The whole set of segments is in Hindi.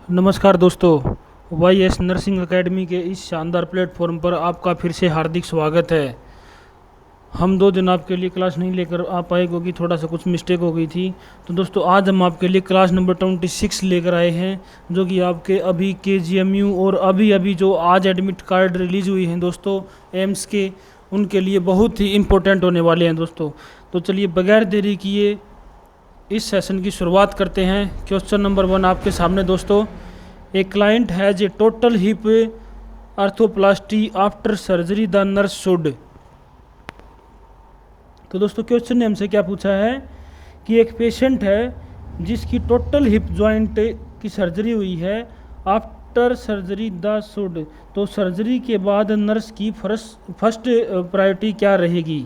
नमस्कार दोस्तों, वाई एस नर्सिंग एकेडमी के इस शानदार प्लेटफॉर्म पर आपका फिर से हार्दिक स्वागत है। हम 2 दिन आपके लिए क्लास नहीं लेकर आ पाए क्योंकि थोड़ा सा कुछ मिस्टेक हो गई थी। तो दोस्तों आज हम आपके लिए क्लास नंबर 26 लेकर आए हैं, जो कि आपके अभी KGMU और अभी अभी जो आज एडमिट कार्ड रिलीज़ हुई हैं दोस्तों एम्स के, उनके लिए बहुत ही इम्पोर्टेंट होने वाले हैं दोस्तों। तो चलिए बगैर देरी किए इस सेशन की शुरुआत करते हैं। क्वेश्चन नंबर 1 आपके सामने दोस्तों। A client has a total hip arthroplasty after surgery the nurse should. तो दोस्तों क्वेश्चन ने हमसे क्या पूछा है कि एक पेशेंट है जिसकी टोटल हिप जॉइंट की सर्जरी हुई है, आफ्टर सर्जरी द शुड, तो सर्जरी के बाद नर्स की फर्स्ट प्रायोरिटी क्या रहेगी।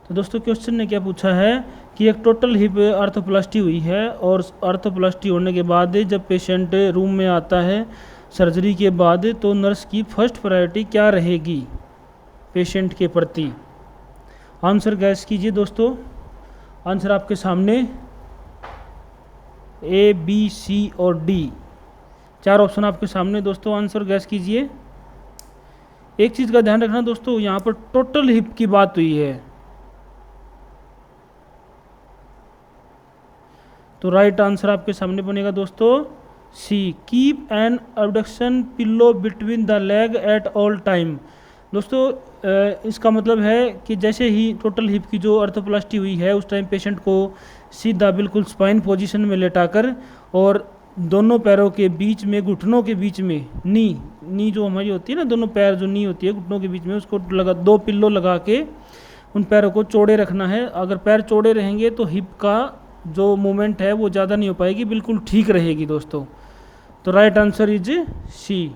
तो दोस्तों क्वेश्चन ने क्या पूछा है कि एक टोटल हिप आर्थोप्लास्टी हुई है और आर्थोप्लास्टी होने के बाद जब पेशेंट रूम में आता है सर्जरी के बाद, तो नर्स की फर्स्ट प्रायोरिटी क्या रहेगी पेशेंट के प्रति। आंसर गैस कीजिए दोस्तों। आंसर आपके सामने A, B, C और D, 4 ऑप्शन आपके सामने दोस्तों। आंसर गैस कीजिए। एक चीज़ का ध्यान रखना दोस्तों, यहाँ पर टोटल हिप की बात हुई है, तो राइट आंसर आपके सामने बनेगा दोस्तों C, keep an abduction pillow between the leg at all time. दोस्तों इसका मतलब है कि जैसे ही टोटल हिप की जो आर्थोप्लास्टी हुई है उस टाइम पेशेंट को सीधा बिल्कुल स्पाइन पोजीशन में लेटाकर और दोनों पैरों के बीच में, घुटनों के बीच में, नी जो हमारी होती है ना, दोनों पैर जो नी होती है घुटनों के बीच में, उसको 2 पिल्लो लगा के उन पैरों को चौड़े रखना है। अगर पैर चौड़े रहेंगे तो हिप का जो मूवमेंट है वो ज़्यादा नहीं हो पाएगी, बिल्कुल ठीक रहेगी दोस्तों। तो राइट आंसर इज सी।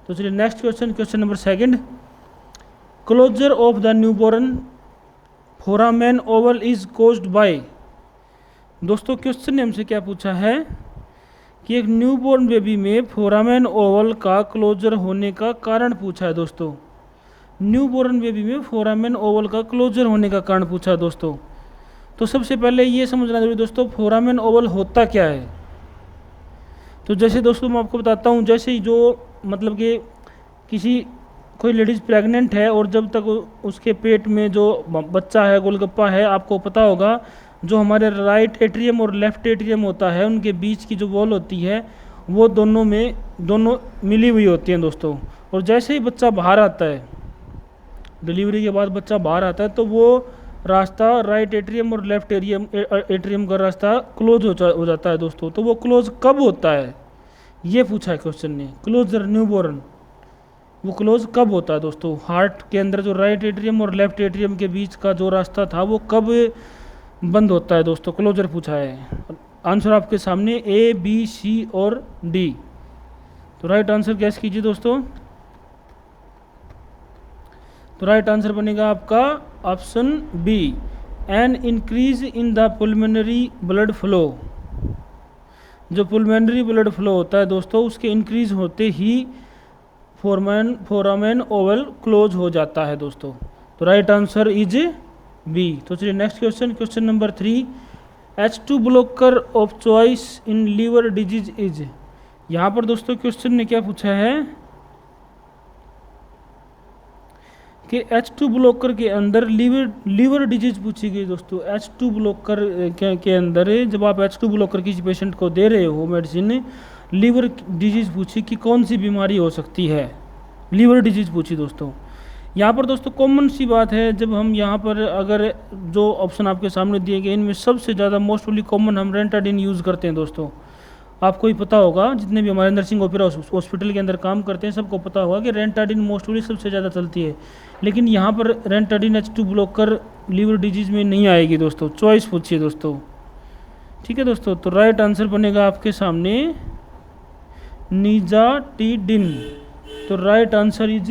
तो चलिए next question, question number 2। Closure of the newborn foramen ovale is closed by. दोस्तों क्वेश्चन ने हमसे क्या पूछा है कि एक न्यूबॉर्न बेबी में फोरामेन ओवल का क्लोजर होने का कारण पूछा है दोस्तों। न्यूबॉर्न बेबी में फोरामेन ओवल का क्लोजर होने का कारण पूछा है दोस्तों। तो सबसे पहले ये समझना जरूरी दोस्तों, फोरामेन ओवल होता क्या है। तो जैसे दोस्तों मैं आपको बताता हूँ, जैसे ही जो मतलब कि कोई लेडीज़ प्रेग्नेंट है और जब तक उसके पेट में जो बच्चा है, गोलगप्पा है, आपको पता होगा जो हमारे राइट एट्रियम और लेफ्ट एट्रियम होता है उनके बीच की जो वॉल होती है वो दोनों मिली हुई होती हैं दोस्तों। और जैसे ही बच्चा बाहर आता है, डिलीवरी के बाद बच्चा बाहर आता है, तो वो रास्ता राइट एट्रियम और लेफ्ट एट्रियम का रास्ता क्लोज हो जाता है दोस्तों। तो वो क्लोज कब होता है ये पूछा है क्वेश्चन ने। क्लोजर न्यूबॉर्न वो क्लोज कब होता है दोस्तों। हार्ट के अंदर जो राइट एट्रियम और लेफ्ट एट्रियम के बीच का जो रास्ता था वो कब बंद होता है दोस्तों, क्लोजर पूछा है। आंसर आपके सामने A, B, C और D। तो राइट आंसर गैस कीजिए दोस्तों। तो राइट आंसर बनेगा आपका option B, an increase in the pulmonary blood flow. जो पुलमोनरी ब्लड फ्लो होता है दोस्तों उसके इंक्रीज होते ही फोरामेन ओवल क्लोज हो जाता है दोस्तों। तो राइट आंसर इज बी। तो चलिए next question, question number 3। H2 blocker of choice in liver disease is. यहाँ पर दोस्तों क्वेश्चन ने क्या पूछा है कि H2 ब्लॉकर के अंदर लीवर डिजीज पूछी गई दोस्तों। H2 ब्लॉकर के अंदर जब आप H2 ब्लॉकर किसी पेशेंट को दे रहे हो मेडिसिन, लीवर डिजीज पूछी कि कौन सी बीमारी हो सकती है, लीवर डिजीज पूछी दोस्तों। यहाँ पर दोस्तों कॉमन सी बात है, जब हम यहाँ पर अगर जो ऑप्शन आपके सामने दिए गए इनमें सबसे ज़्यादा मोस्टली कॉमन हम रेंटाडिन यूज़ करते हैं दोस्तों। आपको ही पता होगा, जितने भी हमारे नर्सिंग ओपेरा हॉस्पिटल के अंदर काम करते हैं सबको पता होगा कि रेंटाडिन मोस्टली सबसे ज़्यादा चलती है। लेकिन यहाँ पर रेंटाडिन H2 ब्लॉकर लीवर डिजीज़ में नहीं आएगी दोस्तों, चॉइस पूछिए दोस्तों। ठीक है दोस्तों। तो राइट आंसर बनेगा आपके सामने निजाटिडिन। तो राइट आंसर इज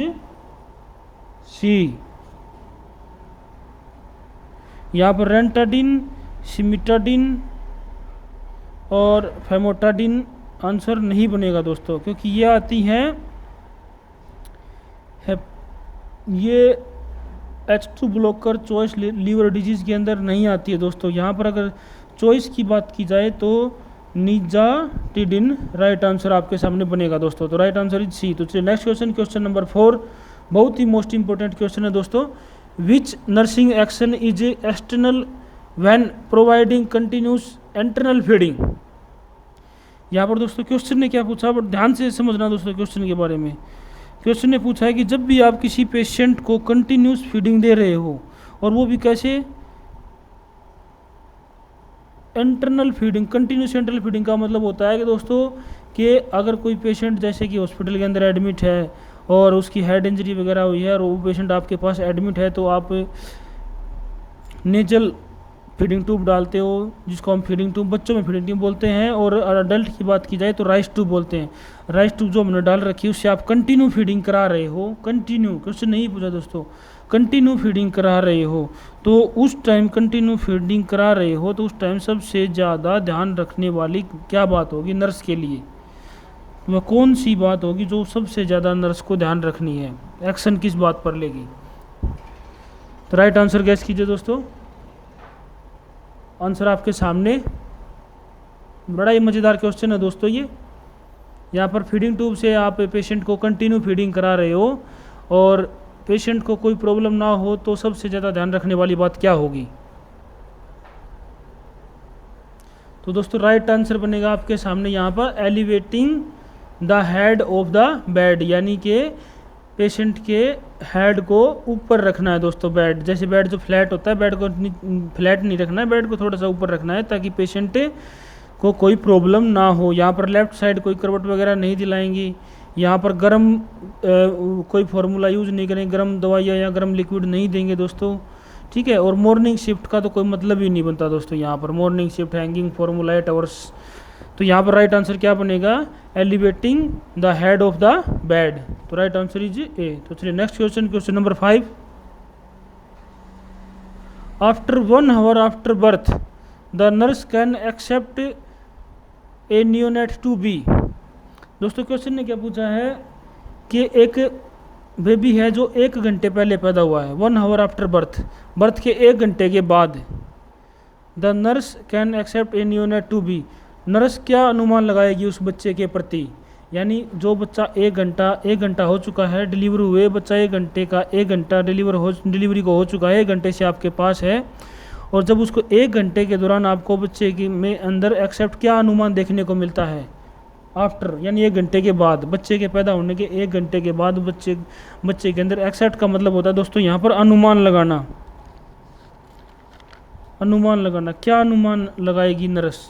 सी। यहाँ पर रेंटाडिन, सिमिटाडिन और फेमोटाडिन आंसर नहीं बनेगा दोस्तों, क्योंकि ये आती हैं ये H2 blocker choice liver disease के अंदर नहीं आती है दोस्तों। यहाँ पर अगर चॉइस की बात की जाए तो निजाटिडिन एक्सेप्टेड इन, राइट आंसर आपके सामने बनेगा दोस्तों। तो राइट आंसर इज सी। तो चलिए नेक्स्ट क्वेश्चन, क्वेश्चन नंबर 4, बहुत ही मोस्ट इंपॉर्टेंट क्वेश्चन है दोस्तों। विच nursing action is external when providing continuous internal feeding. यहाँ पर दोस्तों क्वेश्चन ने क्या पूछा, बट ध्यान से समझना दोस्तों क्वेश्चन के बारे में। क्वेश्चन ने पूछा है कि जब भी आप किसी पेशेंट को कंटिन्यूस फीडिंग दे रहे हो, और वो भी कैसे, internal feeding. Continuous internal feeding का मतलब होता है कि दोस्तों कि अगर कोई पेशेंट जैसे कि हॉस्पिटल के अंदर एडमिट है और उसकी हेड इंजरी वगैरह हुई है और वो पेशेंट आपके पास एडमिट है, तो आप नेजल फीडिंग ट्यूब डालते हो, जिसको हम फीडिंग ट्यूब, बच्चों में फीडिंग ट्यूब बोलते हैं, और अडल्ट की बात की जाए तो राइस ट्यूब बोलते हैं। राइस ट्यूब जो हमने डाल रखी है उससे आप कंटिन्यू फीडिंग करा रहे हो, कंटिन्यू, क्वेश्चन नहीं पूछा दोस्तों, कंटिन्यू फीडिंग करा रहे हो, तो उस टाइम कंटिन्यू फीडिंग करा रहे हो तो उस टाइम सबसे ज़्यादा ध्यान रखने वाली क्या बात होगी नर्स के लिए, वह कौन सी बात होगी जो सबसे ज़्यादा नर्स को ध्यान रखनी है, एक्शन किस बात पर लेगी। तो राइट आंसर गैस कीजिए दोस्तों। आंसर आपके सामने, बड़ा ही मज़ेदार क्वेश्चन है दोस्तों ये। यहाँ पर फीडिंग ट्यूब से आप पेशेंट को कंटिन्यू फीडिंग करा रहे हो और पेशेंट को कोई प्रॉब्लम ना हो, तो सबसे ज़्यादा ध्यान रखने वाली बात क्या होगी। तो दोस्तों राइट आंसर बनेगा आपके सामने यहाँ पर elevating the head of the bed, यानी कि पेशेंट के हेड को ऊपर रखना है दोस्तों। बेड जैसे बेड जो फ्लैट होता है, बेड को फ्लैट नहीं रखना है, बेड को थोड़ा सा ऊपर रखना है ताकि पेशेंट को कोई प्रॉब्लम ना हो। यहाँ पर लेफ्ट साइड कोई करवट वगैरह नहीं दिलाएंगी। यहाँ पर गर्म कोई फार्मूला यूज़ नहीं करेंगे, गर्म दवाइयाँ या गर्म लिक्विड नहीं देंगे दोस्तों, ठीक है। और मॉर्निंग शिफ्ट का तो कोई मतलब ही नहीं बनता दोस्तों। यहाँ पर morning shift, hanging formula 8 hours. तो यहाँ पर राइट आंसर क्या बनेगा, elevating the head of the bed. तो राइट आंसर इज ए। तो चलिए next question, question number 5, after 1 hour after birth the nurse can expect a neonate to be. दोस्तों क्वेश्चन ने क्या पूछा है कि एक बेबी है जो 1 घंटे पहले पैदा हुआ है, 1 आवर आफ्टर बर्थ, बर्थ के 1 घंटे के बाद, the nurse can expect a neonate to be. Nurse क्या अनुमान लगाएगी उस बच्चे के प्रति, यानी जो बच्चा 1 घंटा हो चुका है डिलीवर हुए, बच्चा 1 घंटा डिलीवरी को हो चुका है, 1 घंटे से आपके पास है, और जब उसको 1 घंटे के दौरान आपको बच्चे की में अंदर एक्सेप्ट क्या अनुमान देखने को मिलता है, आफ्टर यानी 1 घंटे के बाद, बच्चे के पैदा होने के 1 घंटे के बाद बच्चे के अंदर एक्सेप्ट का मतलब होता है दोस्तों यहाँ पर अनुमान लगाना। अनुमान लगाना, क्या अनुमान लगाएगी नर्स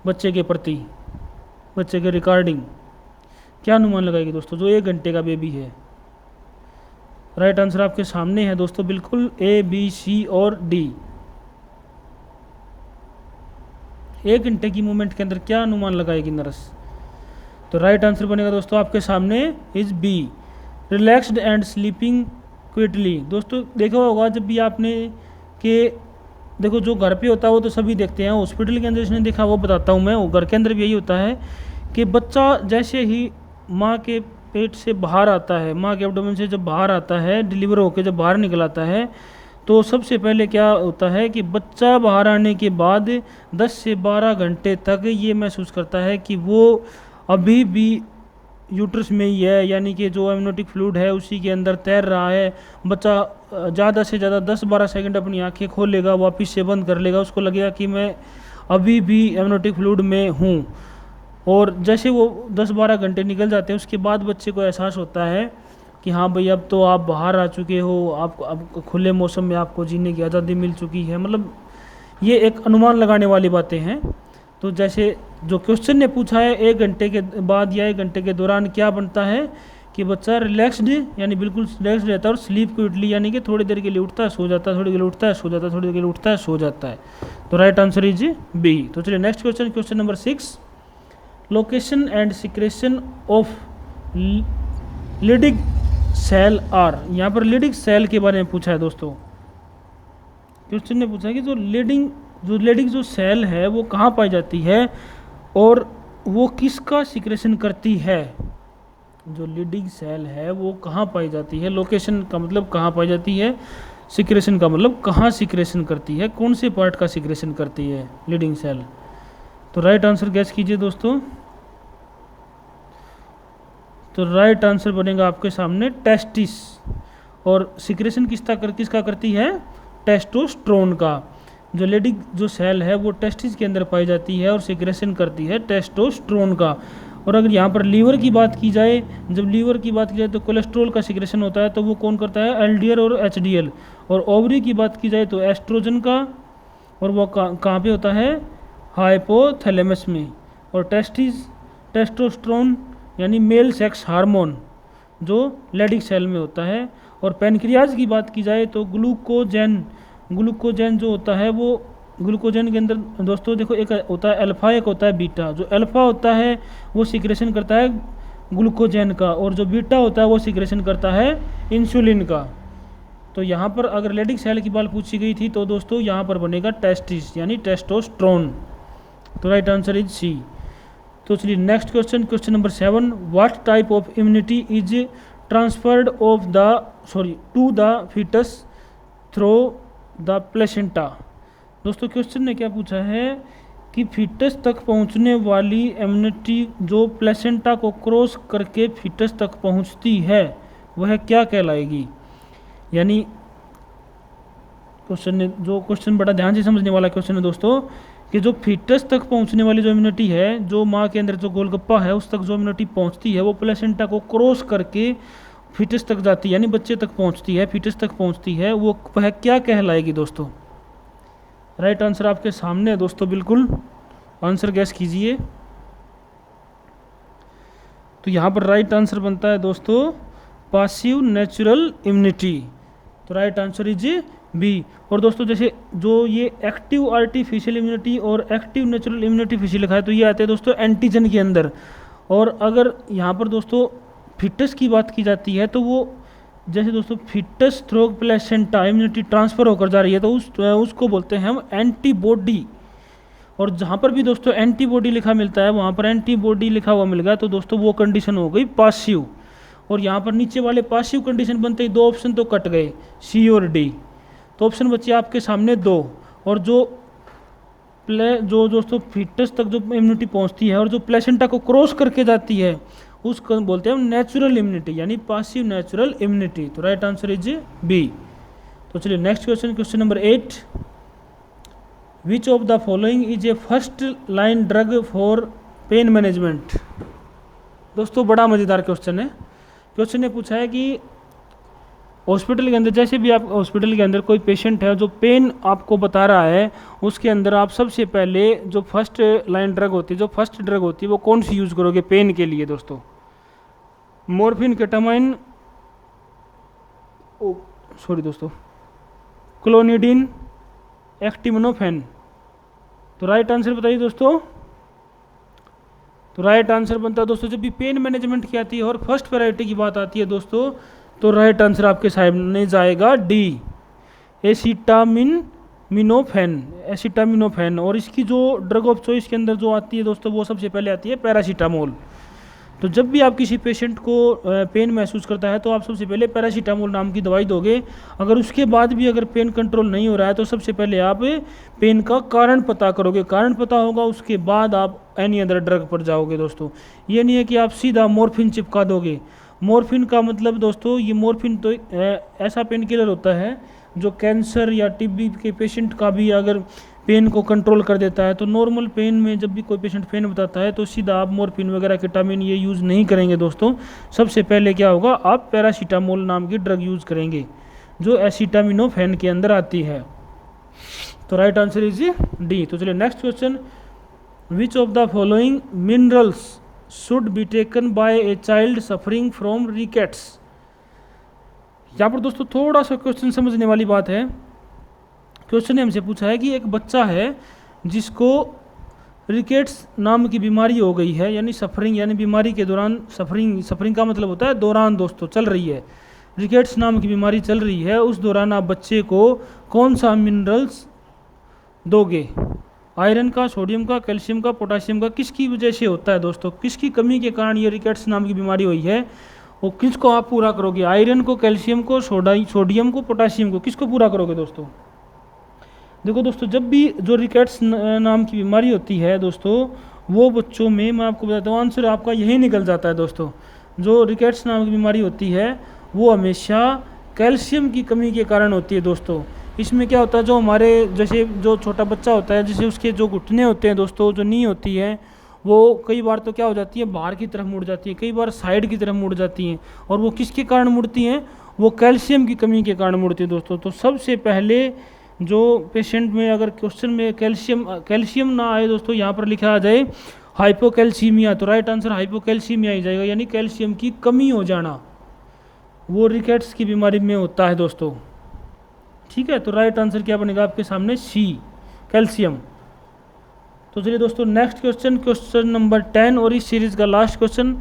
बच्चे के प्रति, बच्चे के रिकॉर्डिंग क्या अनुमान लगाएगी दोस्तों जो 1 घंटे का बेबी है। राइट आंसर आपके सामने है दोस्तों, बिल्कुल ए बी सी और डी। 1 घंटे की मूवमेंट के अंदर क्या अनुमान लगाएगी नर्स। तो राइट आंसर बनेगा दोस्तों आपके सामने is B, relaxed and sleeping quickly. दोस्तों देखा होगा जब भी आपने कि देखो जो घर पे होता है वो तो सभी देखते हैं, हॉस्पिटल के अंदर जिसने देखा वो बताता हूँ मैं, वो घर के अंदर भी यही होता है कि बच्चा जैसे ही माँ के पेट से बाहर आता है, माँ के एब्डोमेन से जब बाहर आता है, डिलीवर होकर जब बाहर निकल आता है, तो सबसे पहले क्या होता है कि बच्चा बाहर आने के बाद 10 से 12 घंटे तक ये महसूस करता है कि वो अभी भी यूट्रस में ही है, यानी कि जो एमनियोटिक फ्लूइड है उसी के अंदर तैर रहा है। बच्चा ज़्यादा से ज़्यादा 10-12 सेकंड अपनी आंखें खोलेगा, वापस से बंद कर लेगा, उसको लगेगा कि मैं अभी भी एमनियोटिक फ्लूइड में हूँ। और जैसे वो 10-12 घंटे निकल जाते हैं उसके बाद बच्चे को एहसास होता है कि हाँ भाई अब तो आप बाहर आ चुके हो, आपको अब खुले मौसम में आपको जीने की आज़ादी मिल चुकी है। मतलब ये एक अनुमान लगाने वाली बातें हैं। तो जैसे जो क्वेश्चन ने पूछा है 1 घंटे के बाद या 1 घंटे के दौरान क्या बनता है कि बच्चा रिलैक्स्ड यानी बिल्कुल रिलैक्स्ड रहता है, और स्लीप क्विकली यानी कि थोड़ी देर के लिए उठता है सो जाता है, थोड़ी देर के लिए उठता है सो जाता है, थोड़ी देर के लिए उठता है सो जाता है। तो राइट आंसर इज बी। तो चलिए next question, question number 6, location and secretion of Leydig cell are. यहाँ पर लिडिग सेल के बारे में पूछा है दोस्तों। क्वेश्चन ने पूछा है कि जो लिडिग जो सेल है वो कहाँ पाई जाती है और वो किसका सिक्रेशन करती है। जो लिडिग सेल है वो कहाँ पाई जाती है, लोकेशन का मतलब कहाँ पाई जाती है, सिक्रेशन का मतलब कहाँ सिक्रेशन करती है, कौन से पार्ट का सिक्रेशन करती है लिडिंग सेल। तो राइट आंसर गैस कीजिए दोस्तों। तो राइट आंसर बनेगा आपके सामने टेस्टिस। और सिक्रेशन किसका करती है? टेस्टोस्टेरोन का। जो लेडी जो सेल है वो टेस्टिस के अंदर पाई जाती है और सिक्रेशन करती है टेस्टोस्टेरोन का। और अगर यहाँ पर लीवर की बात की जाए, जब लीवर की बात की जाए तो कोलेस्ट्रॉल का सिक्रेशन होता है, तो वो कौन करता है? एलडीएल और एचडीएल। और ओवरी की बात की जाए तो एस्ट्रोजन का, और वो कहाँ पे होता है? हाइपोथैलेमस में। और टेस्टोस्टेरोन यानी मेल सेक्स हार्मोन जो लेडी सेल में होता है। और पैनक्रियाज की बात की जाए तो ग्लूकोजन जो होता है वो ग्लूकोजन के अंदर दोस्तों देखो एक होता है अल्फा, एक होता है बीटा। जो अल्फा होता है वो सिक्रेशन करता है ग्लूकोजन का, और जो बीटा होता है वो सिक्रेशन करता है इंसुलिन का। तो यहाँ पर अगर लेडिक सेल की बात पूछी गई थी तो दोस्तों यहाँ पर बनेगा टेस्टिस यानी टेस्टोस्टेरोन। तो राइट आंसर इज सी। तो चलिए next question, question number 7, what type of immunity is transferred to the fetus through the placenta. दोस्तों क्वेश्चन ने क्या पूछा है कि फीटस तक पहुंचने वाली इम्यूनिटी जो प्लेसेंटा को क्रॉस करके फीटस तक पहुंचती है वह क्या कहलाएगी। यानी क्वेश्चन बड़ा ध्यान से समझने वाला क्वेश्चन है दोस्तों, कि जो फीटस तक पहुंचने वाली जो इम्यूनिटी है, जो माँ के अंदर जो गोलगप्पा है उस तक जो इम्यूनिटी पहुंचती है वो प्लेसेंटा को क्रॉस करके फीटस तक जाती है, यानी बच्चे तक पहुंचती है, फीटस तक पहुंचती है, वो वह क्या कहलाएगी दोस्तों। राइट आंसर आपके सामने है दोस्तों, बिल्कुल आंसर गैस कीजिए। तो यहाँ पर राइट आंसर बनता है दोस्तों पासिव नेचुरल इम्यूनिटी। तो राइट आंसर इज बी। और दोस्तों जैसे जो ये एक्टिव आर्टिफिशियल इम्यूनिटी और एक्टिव नेचुरल इम्यूनिटी फिशियल लिखा है तो ये आते हैं दोस्तों एंटीजन के अंदर। और अगर यहाँ पर दोस्तों फिटस की बात की जाती है तो वो जैसे दोस्तों fetus through placenta immunity transfer होकर जा रही है तो उसको बोलते हैं हम एंटीबॉडी। और जहाँ पर भी दोस्तों एंटीबॉडी लिखा मिलता है वहाँ पर एंटीबॉडी लिखा हुआ मिल गया तो दोस्तों वो कंडीशन हो गई पासिव। और यहाँ पर नीचे वाले पासिव कंडीशन बनते ही दो ऑप्शन तो कट गए, सी और डी। तो ऑप्शन बचे आपके सामने दो। और जो दोस्तों फिटस तक जो इम्यूनिटी पहुँचती है और जो प्लेसेंटा को क्रॉस करके जाती है उसको बोलते हैं हम नेचुरल इम्यूनिटी यानी पासिव नेचुरल इम्यूनिटी। तो राइट आंसर इज बी। तो चलिए next question, question number 8, which of the following is a first line drug for pain management. दोस्तों बड़ा मज़ेदार क्वेश्चन है। क्वेश्चन ने पूछा है कि हॉस्पिटल के अंदर जैसे भी आप हॉस्पिटल के अंदर कोई पेशेंट है जो पेन आपको बता रहा है उसके अंदर आप सबसे पहले जो फर्स्ट लाइन ड्रग होती है, जो फर्स्ट ड्रग होती है वो कौन सी यूज़ करोगे पेन के लिए दोस्तों। मॉर्फिन, केटामाइन, दोस्तों क्लोनिडीन, एक्टिमिनोफेन। तो राइट आंसर बताइए दोस्तों। तो राइट आंसर बनता है दोस्तों जब भी पेन मैनेजमेंट की आती है और फर्स्ट वैरायटी की बात आती है दोस्तों तो राइट आंसर आपके सामने जाएगा डी, एसिटामिनोफेन। और इसकी जो ड्रग ऑफ चॉइस के अंदर जो आती है दोस्तों वो सबसे पहले आती है पैरासीटामोल। तो जब भी आप किसी पेशेंट को पेन महसूस करता है तो आप सबसे पहले पैरासीटामोल नाम की दवाई दोगे। अगर उसके बाद भी अगर पेन कंट्रोल नहीं हो रहा है तो सबसे पहले आप पेन का कारण पता करोगे, कारण पता होगा उसके बाद आप एनी अदर ड्रग पर जाओगे दोस्तों। ये नहीं है कि आप सीधा मॉर्फिन चिपका दोगे। मॉर्फिन का मतलब दोस्तों ये मॉर्फिन तो ऐसा पेन किलर होता है जो कैंसर या टीबी के पेशेंट का भी अगर पेन को कंट्रोल कर देता है। तो नॉर्मल पेन में जब भी कोई पेशेंट पेन बताता है तो सीधा आप मॉर्फिन वगैरह केटामिन ये यूज़ नहीं करेंगे दोस्तों। सबसे पहले क्या होगा आप पैरासीटामोल नाम की ड्रग यूज़ करेंगे जो एसिटामिनोफेन के अंदर आती है। तो राइट आंसर इज डी। तो चलिए next question, which of the following minerals should be taken by a child suffering from rickets. यहाँ पर दोस्तों थोड़ा सा क्वेश्चन समझने वाली बात है। क्वेश्चन ने हमसे पूछा है कि एक बच्चा है जिसको रिकेट्स नाम की बीमारी हो गई है, यानी सफरिंग यानी बीमारी के दौरान सफरिंग का मतलब होता है दौरान दोस्तों चल रही है, रिकेट्स नाम की बीमारी चल रही है, उस दौरान आप बच्चे को कौन सा मिनरल्स दोगे, आयरन का, सोडियम का, कैल्शियम का, पोटाशियम का, किसकी वजह से होता है दोस्तों, किसकी कमी के कारण ये रिकेट्स नाम की बीमारी हुई है, वो किसको आप पूरा करोगे, आयरन को, कैल्शियम को, सोडियम को, पोटाशियम को, किसको पूरा करोगे दोस्तों। देखो दोस्तों, जब भी जो रिकेट्स नाम की बीमारी होती है दोस्तों, वो बच्चों में, मैं आपको बताता हूँ, आंसर आपका यही निकल जाता है दोस्तों। जो रिकेट्स नाम की बीमारी होती है वो हमेशा कैल्शियम की कमी के कारण होती है दोस्तों। इसमें क्या होता है, जो हमारे जैसे जो छोटा बच्चा होता है, जैसे उसके जो घुटने होते हैं दोस्तों, जो नी होती है, वो कई बार तो क्या हो जाती है, बाहर की तरफ मुड़ जाती है, कई बार साइड की तरफ मुड़ जाती हैं। और वो किसके कारण मुड़ती हैं, वो कैल्शियम की कमी के कारण मुड़ती है दोस्तों। तो सबसे पहले जो पेशेंट में अगर क्वेश्चन में कैल्शियम ना आए दोस्तों, यहाँ पर लिखा आ जाए हाइपोकैल्सीमिया, तो राइट आंसर हाइपोकैल्सीमिया ही जाएगा, यानी कैल्शियम की कमी हो जाना, वो रिकेट्स की बीमारी में होता है दोस्तों। ठीक है, तो राइट आंसर क्या बनेगा आपके सामने, सी, कैल्शियम। तो चलिए दोस्तों, नेक्स्ट क्वेश्चन नंबर 10 और इस सीरीज़ का लास्ट क्वेश्चन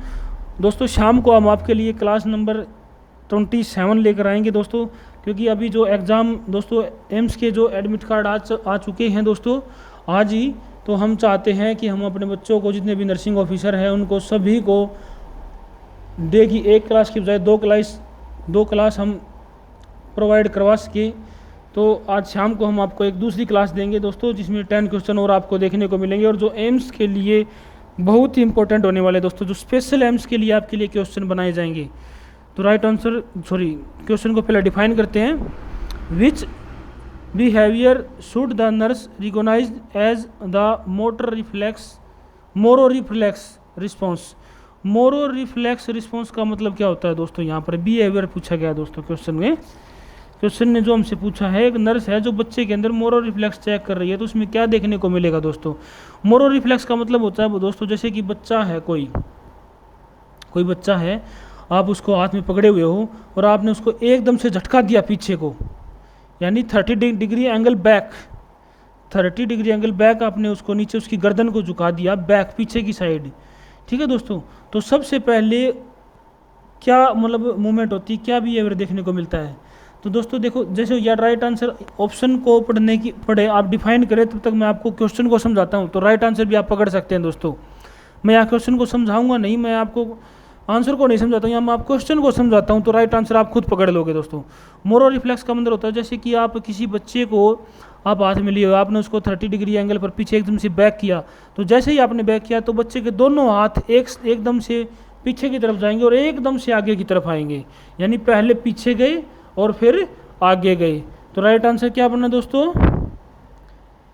दोस्तों। शाम को हम आपके लिए क्लास नंबर 27 लेकर आएंगे दोस्तों, क्योंकि अभी जो एग्ज़ाम दोस्तों एम्स के जो एडमिट कार्ड आ चुके हैं दोस्तों आज ही, तो हम चाहते हैं कि हम अपने बच्चों को, जितने भी नर्सिंग ऑफिसर हैं, उनको सभी को डे की एक क्लास की बजाय दो क्लास हम प्रोवाइड करवा सके। तो आज शाम को हम आपको एक दूसरी क्लास देंगे दोस्तों, जिसमें 10 क्वेश्चन और आपको देखने को मिलेंगे, और जो एम्स के लिए बहुत ही इंपॉर्टेंट होने वाले दोस्तों, जो स्पेशल एम्स के लिए आपके लिए क्वेश्चन बनाए जाएंगे। तो राइट आंसर, क्वेश्चन को पहले डिफाइन करते हैं। Which behaviour should the nurse recognise as the Moro reflex response. Moro reflex response का मतलब क्या होता है दोस्तों, यहाँ पर बिहेवियर पूछा गया दोस्तों क्वेश्चन में। क्वेश्चन ने जो हमसे पूछा है, एक नर्स है जो बच्चे के अंदर मोरो रिफ्लेक्स चेक कर रही है, तो उसमें क्या देखने को मिलेगा दोस्तों। मोरो रिफ्लेक्स का मतलब होता है दोस्तों, जैसे कि बच्चा है, कोई बच्चा है, आप उसको हाथ में पकड़े हुए हो और आपने उसको एकदम से झटका दिया पीछे को, यानी 30 degree angle back, 30 degree angle back आपने उसको नीचे, उसकी गर्दन को झुका दिया बैक, पीछे की साइड। ठीक है दोस्तों, तो सबसे पहले क्या मतलब मूवमेंट होती है, क्या बिहेवियर देखने को मिलता है। तो दोस्तों देखो, जैसे या राइट आंसर ऑप्शन को पढ़े आप डिफाइन करें, तब तक मैं आपको क्वेश्चन को समझाता हूँ, तो राइट आंसर भी आप पकड़ सकते हैं दोस्तों। मैं यहाँ क्वेश्चन को समझाऊंगा नहीं, मैं आपको आंसर को नहीं समझाता हूँ, यहाँ मैं आप क्वेश्चन को समझाता हूँ, तो राइट आंसर आप खुद पकड़ लोगे दोस्तों। मोरो रिफ्लेक्स का मतलब होता है, जैसे कि आप किसी बच्चे को आप हाथ में लिए हो, आपने उसको 30 डिग्री एंगल पर पीछे एकदम से बैक किया, तो जैसे ही आपने बैक किया तो बच्चे के दोनों हाथ एकदम से पीछे की तरफ जाएंगे और एकदम से आगे की तरफ आएंगे, यानी पहले पीछे गए और फिर आगे गए। तो राइट आंसर क्या बना दोस्तों,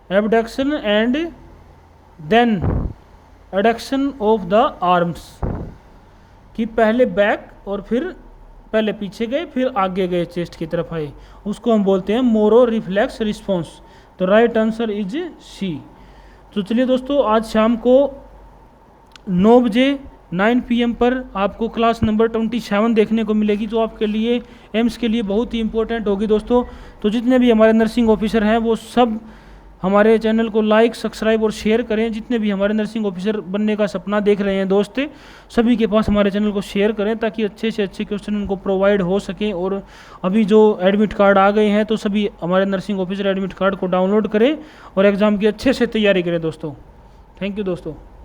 abduction and then adduction of the arms, कि पहले बैक और फिर पहले पीछे गए फिर आगे गए, चेस्ट की तरफ आए, उसको हम बोलते हैं मोरो रिफ्लेक्स रिस्पॉन्स। तो राइट आंसर इज सी। तो चलिए दोस्तों, आज शाम को 9 बजे 9 PM पर आपको क्लास नंबर 27 देखने को मिलेगी, जो आपके लिए एम्स के लिए बहुत ही इंपॉर्टेंट होगी दोस्तों। तो जितने भी हमारे नर्सिंग ऑफिसर हैं वो सब हमारे चैनल को लाइक, सब्सक्राइब और शेयर करें। जितने भी हमारे नर्सिंग ऑफिसर बनने का सपना देख रहे हैं दोस्त, सभी के पास हमारे चैनल को शेयर करें, ताकि अच्छे से अच्छे क्वेश्चन उनको प्रोवाइड हो सकें। और अभी जो एडमिट कार्ड आ गए हैं, तो सभी हमारे नर्सिंग ऑफिसर एडमिट कार्ड को डाउनलोड करें और एग्ज़ाम की अच्छे से तैयारी करें दोस्तों। थैंक यू दोस्तों।